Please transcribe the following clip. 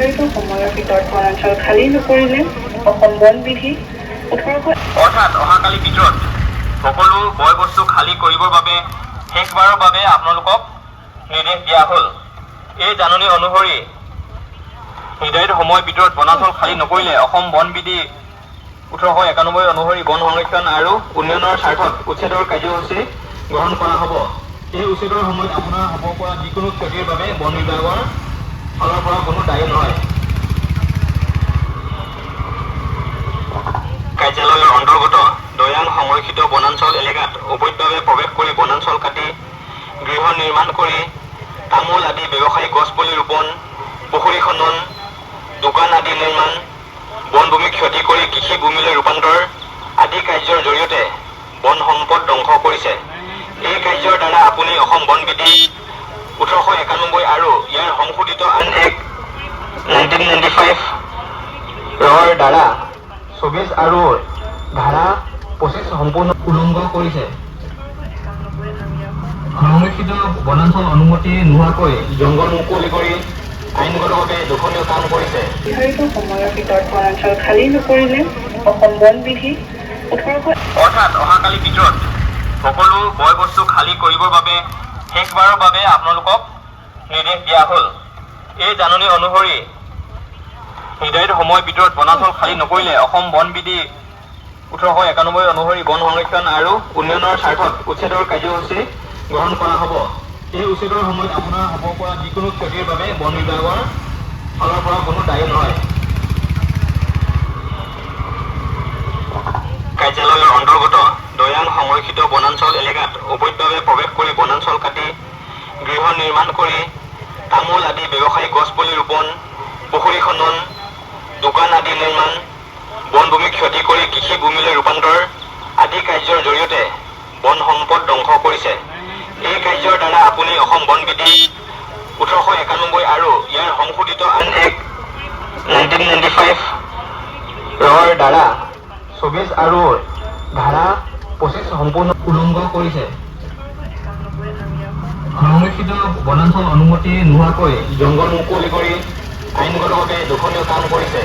নিৰ্ধাৰিত সময়ৰ ভিতৰত বনাঞ্চল খালী নকৰিলে অসম বন বিধি 1800 অৰ্থাৎ অহাকালি ভিতৰত সকলো বয় বস্তু খালী কৰিবৰ বাবে শেষবাৰৰ বাবে আপোনালোকক নিৰ্দেশ দিয়া হ'ল। এই জাননী অনুসৰি নিৰ্ধাৰিত সময়ৰ ভিতৰত বনাঞ্চল খালী নকৰিলে অসম বন বিধি 1891 অনুসৰি বন সংৰক্ষণ আৰু উন্নয়নৰ স্বাৰ্থত উচ্ছেদৰ কাৰ্যসূচী গ্ৰহণ কৰা হ'ব। এই উচ্ছেদৰ সময়ত আপোনাৰ হ'ব পৰা যিকোনো ক্ষতিৰ বাবে বন বিভাগৰ ফালৰ পৰা কোনো দায়ী নহয়। কাৰ্যালয়ৰ অন্তৰ্গত দৈয়াং সংৰক্ষিত বনাঞ্চল এলেকাত অবৈধভাৱে প্ৰৱেশ কৰি বনাঞ্চল কাটি গৃহ নিৰ্মাণ কৰি তামোল আদি ব্যৱসায়িক গছপুলি ৰোপণ, পুখুৰী খনন, দোকান আদি নিৰ্মাণ, বনভূমি ক্ষতি কৰি কৃষি ভূমিলৈ ৰূপান্তৰ আদি কাৰ্যৰ জৰিয়তে বন সম্পদ ধ্বংস কৰিছে। এই কাৰ্যৰ দ্বাৰা আপুনি অসম বন বিধি 1891 আৰু ইয়াৰ সংশোধিত আইন এক্ট 1995 ৰ দ্বাৰা 24 আৰু ধাৰা 25 সম্পূৰ্ণ উলংঘ কৰিছে। সংৰক্ষিত বনাঞ্চল অনুমতি নোহোৱাকৈ জংঘল মুকলি কৰি আইনগতভাৱে দূষণীয় কাম কৰিছে। নিৰ্ধাৰিত সময়ৰ ভিতৰত বনাঞ্চল খালী নকৰিলে অসম বন বিধি 1800 অৰ্থাৎ অহাকালি ভিতৰত সকলো বয় বস্তু খালী কৰিবৰ বাবে শেষবাৰৰ বাবে আপোনালোকক নিৰ্দেশ দিয়া হ'ল। এই জাননী অনুসৰি নিৰ্ধাৰিত সময়ৰ ভিতৰত বনাঞ্চল খালী নকৰিলে অসম বন বিধি 1891 অনুসৰি বন সংৰক্ষণ আৰু উন্নয়নৰ স্বাৰ্থত উচ্ছেদৰ কাৰ্যসূচী গ্ৰহণ কৰা হ'ব। এই উচ্ছেদৰ সময়ত আপোনাৰ হ'ব পৰা যিকোনো ক্ষতিৰ বাবে বন বিভাগৰ ফালৰ পৰা কোনো দায়ী নহয়। কাৰ্যালয়ৰ অন্তৰ্গত দৈয়াং সংৰক্ষিত বনাঞ্চল এলেকাত অবৈধভাৱে প্ৰৱেশ কৰি বনাঞ্চল কাটি গৃহ নিৰ্মাণ কৰি তামোল আদি ব্যৱসায়িক গছপুলি ৰোপণ, পুখুৰী খনন, দোকান আদি নিৰ্মাণ, বনভূমি ক্ষতি কৰি কৃষি ভূমিলৈ ৰূপান্তৰ আদি কাৰ্যৰ জৰিয়তে বন সম্পদ ধ্বংস কৰিছে। এই কাৰ্যৰ দ্বাৰা আপুনি অসম বন বিধি 1891 আৰু ইয়াৰ সংশোধিত আইন এক্ট 1995 ৰ দ্বাৰা 24 আৰু ধাৰা 25 সম্পূৰ্ণ উলংঘ কৰিছে। সংৰক্ষিত বনাঞ্চল অনুমতি নোহোৱাকৈ জংঘল মুকলি কৰি আইনগতভাৱে দূষণীয় কাম কৰিছে।